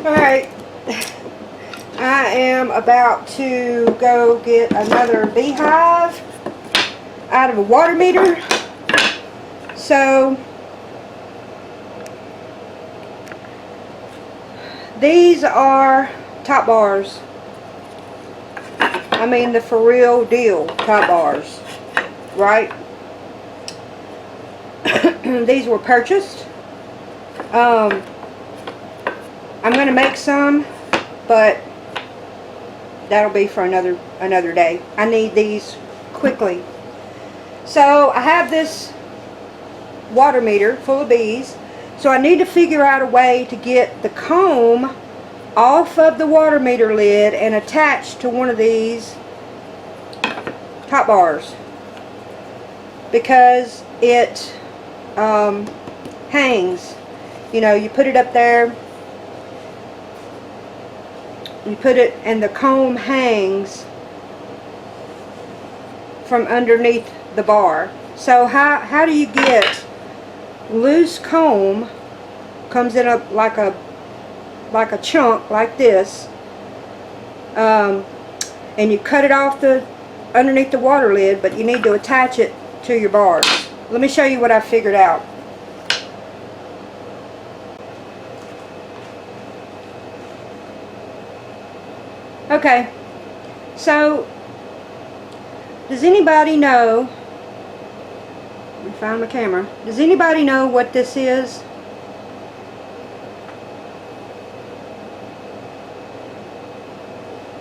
Alright, I am about to go get another beehive out of a water meter. So, these are TopBars. I mean the for real deal TopBars, right? These were purchased. I'm going to make some, but that'll be for another day. I need these quickly. So I have this water meter full of bees. So I need to figure out a way to get the comb off of the water meter lid and attach to one of these TopBars, because it hangs. You know, you put it up there, you put it, and the comb hangs from underneath the bar. So how do you get loose comb? Comes in like a chunk like this, and you cut it off underneath the water lid, but you need to attach it to your bars. Let me show you what I figured out. Okay, so does anybody know, let me find my camera, does anybody know what this is?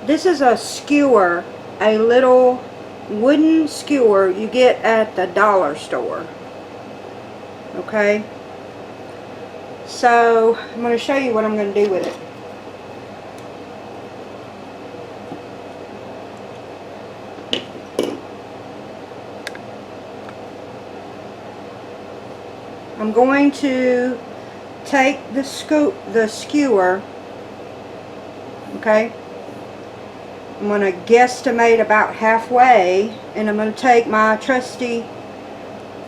This is a skewer, a little wooden skewer you get at the dollar store. Okay, so I'm going to show you what I'm going to do with it. I'm going to take the skewer, okay, I'm going to guesstimate about halfway, and I'm going to take my trusty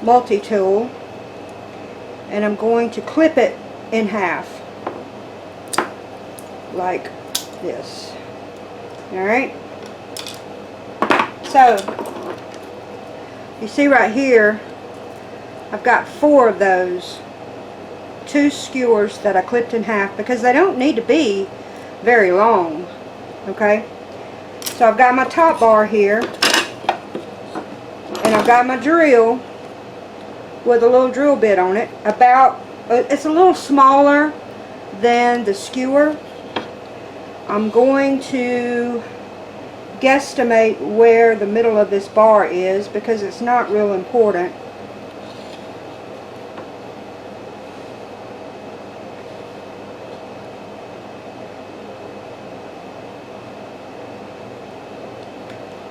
multi-tool and I'm going to clip it in half like this. Alright, so you see right here I've got 4 of those, 2 skewers that I clipped in half because they don't need to be very long. Okay, so I've got my TopBar here, and I've got my drill with a little drill bit on it. It's a little smaller than the skewer. I'm going to guesstimate where the middle of this bar is because it's not real important.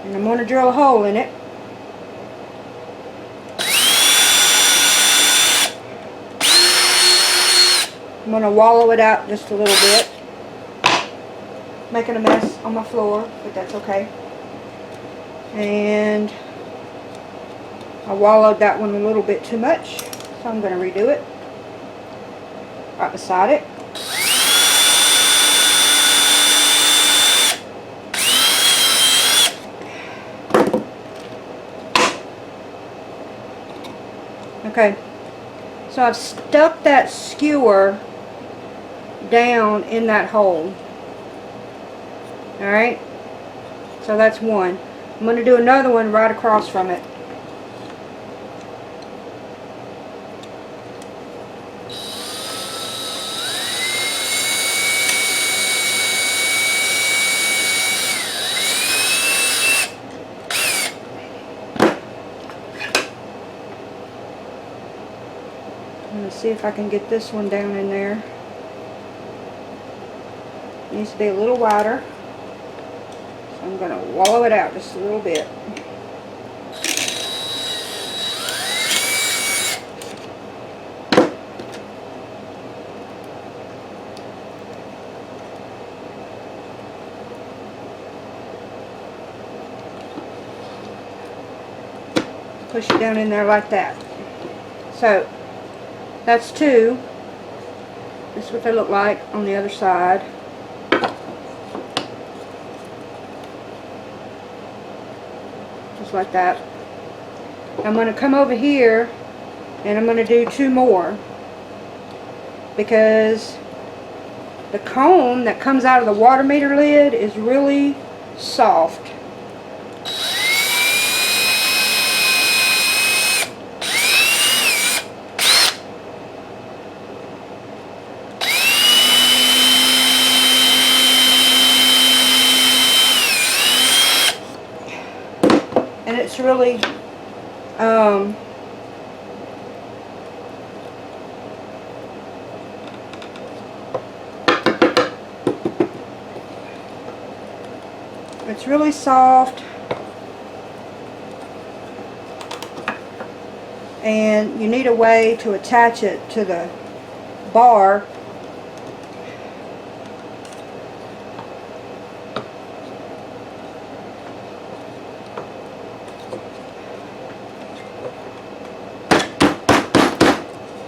And I'm going to drill a hole in it. I'm going to wallow it out just a little bit. Making a mess on my floor, but that's okay. And I wallowed that one a little bit too much, so I'm going to redo it. Right beside it. Okay, so I've stuck that skewer down in that hole. Alright, so that's one. I'm going to do another one right across from it. Let's see if I can get this one down in there. It needs to be a little wider. So I'm going to wallow it out just a little bit. Push it down in there like that. So that's 2. This is what they look like on the other side. Just like that. I'm going to come over here and I'm going to do 2 more, because the comb that comes out of the water meter lid is really soft. And it's really it's really soft, and you need a way to attach it to the bar.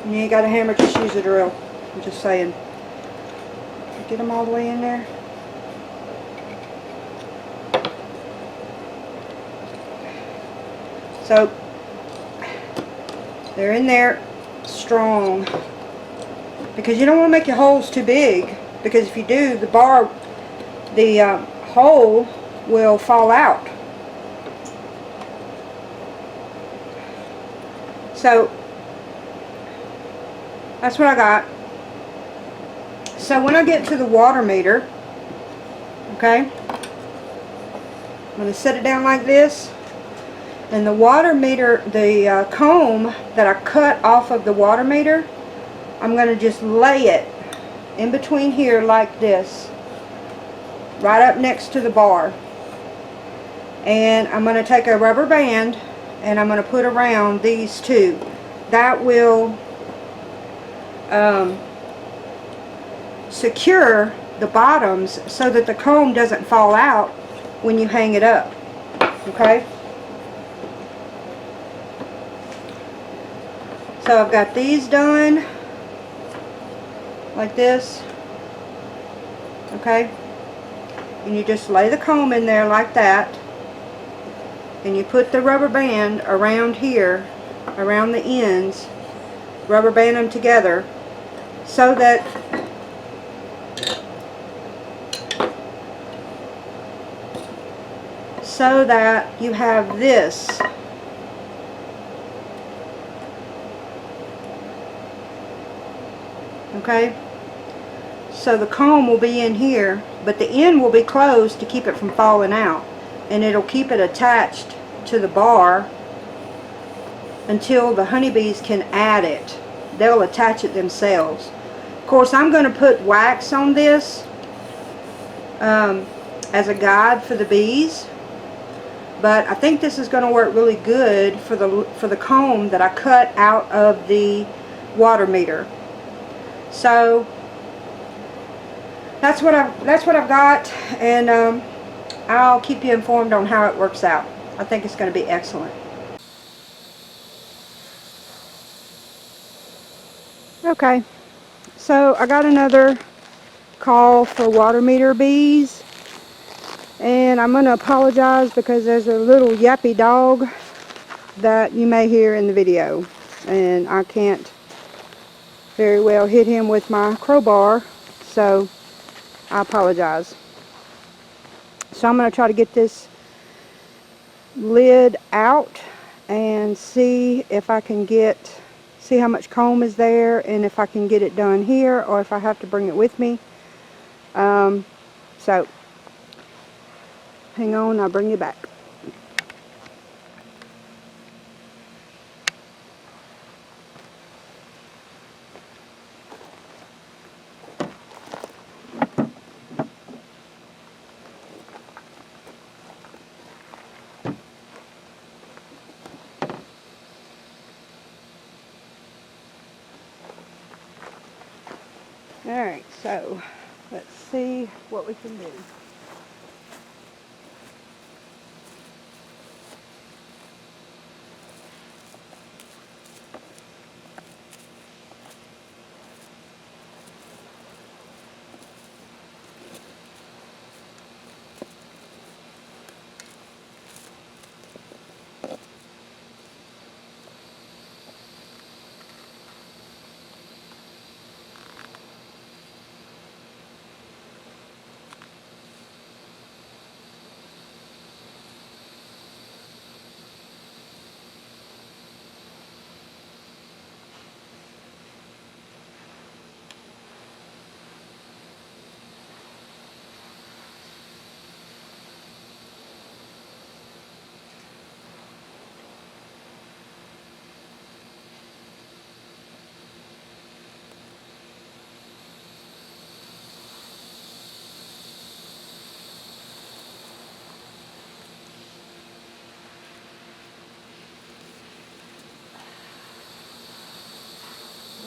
And you ain't got a hammer, just use a drill. I'm just saying. Get them all the way in there. So they're in there strong, because you don't want to make your holes too big, because if you do, the hole will fall out. So that's what I got. So when I get to the water meter, okay, I'm going to set it down like this. And the water meter, the comb that I cut off of the water meter, I'm going to just lay it in between here like this, right up next to the bar. And I'm going to take a rubber band and I'm going to put around these two. That will secure the bottoms so that the comb doesn't fall out when you hang it up. Okay? So I've got these done like this. Okay? And you just lay the comb in there like that. And you put the rubber band around here, around the ends, rubber band them together so that you have this. Okay? So the comb will be in here, but the end will be closed to keep it from falling out. And it'll keep it attached to the bar until the honeybees can add it. They'll attach it themselves. Of course, I'm going to put wax on this as a guide for the bees, but I think this is going to work really good for the comb that I cut out of the water meter. So that's what I've got, and I'll keep you informed on how it works out. I think it's going to be excellent. Okay, so I got another call for water meter bees, and I'm going to apologize because there's a little yappy dog that you may hear in the video, and I can't very well hit him with my crowbar, so I apologize. So I'm going to try to get this lid out and see if I can see how much comb is there, and if I can get it done here or if I have to bring it with me. So hang on, I'll bring you back. Alright, so let's see what we can do.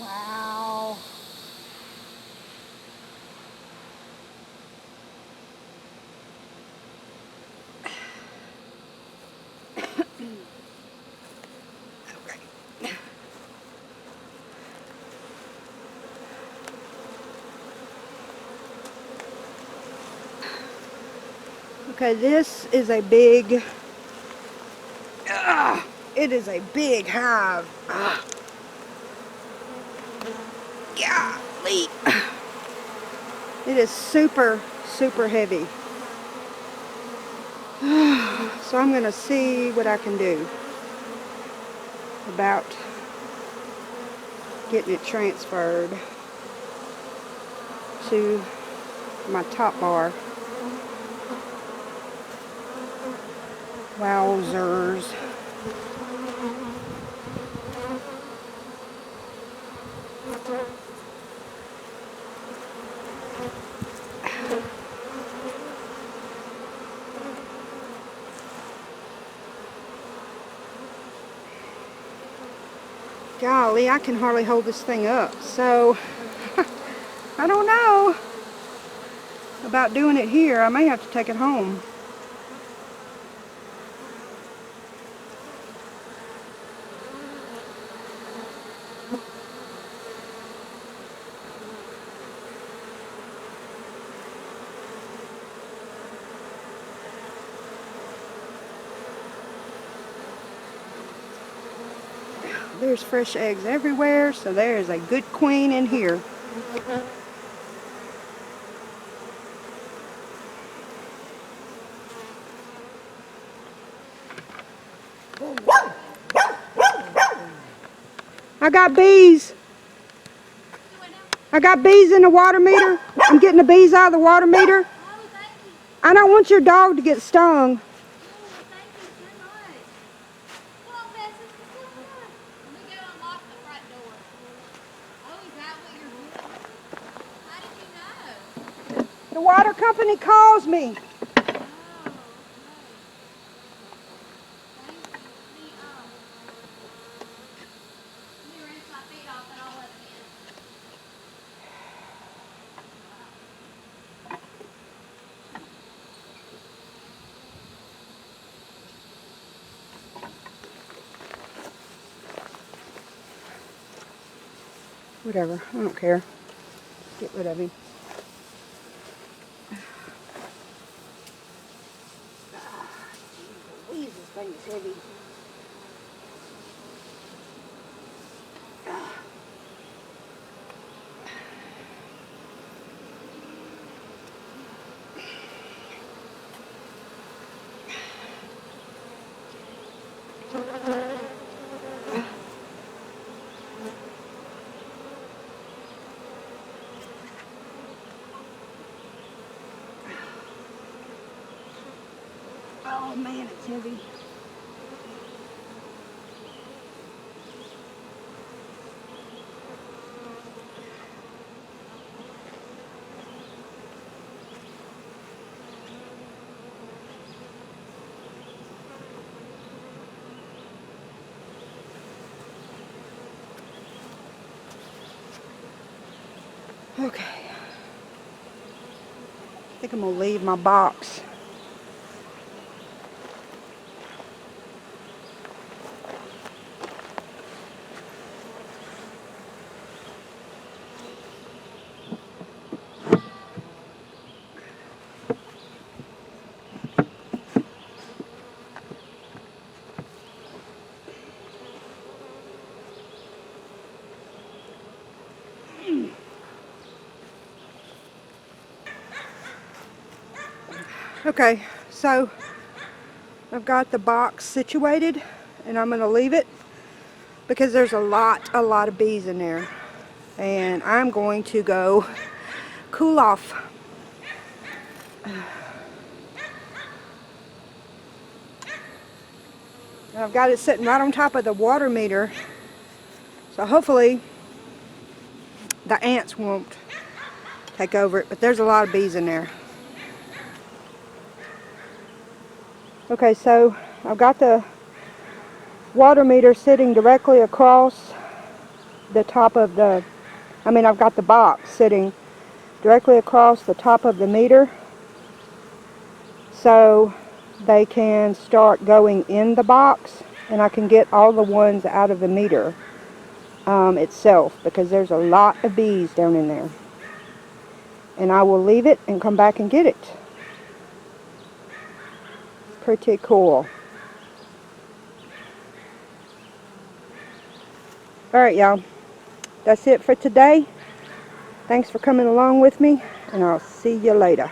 Wow. Okay, this is a big, it is a big hive. Golly. It is super, super heavy. So I'm going to see what I can do about getting it transferred to my TopBar. Wowzers. Golly, I can hardly hold this thing up. So, I don't know about doing it here. I may have to take it home. There's fresh eggs everywhere, so there is a good queen in here. I got bees. I got bees in the water meter. I'm getting the bees out of the water meter. I don't want your dog to get stung. The water company calls me. Whatever, I don't care. Get rid of him. This thing is heavy. Oh man, it's heavy. Okay. I think I'm gonna leave my box. Okay, so I've got the box situated and I'm going to leave it because there's a lot of bees in there, and I'm going to go cool off. And I've got it sitting right on top of the water meter, so hopefully the ants won't take over it, but there's a lot of bees in there. Okay, so I've got the water meter sitting directly across the top of the, I've got the box sitting directly across the top of the meter, so they can start going in the box, and I can get all the ones out of the meter itself, because there's a lot of bees down in there. And I will leave it and come back and get it. Pretty cool. Alright, y'all. That's it for today. Thanks for coming along with me, and I'll see you later.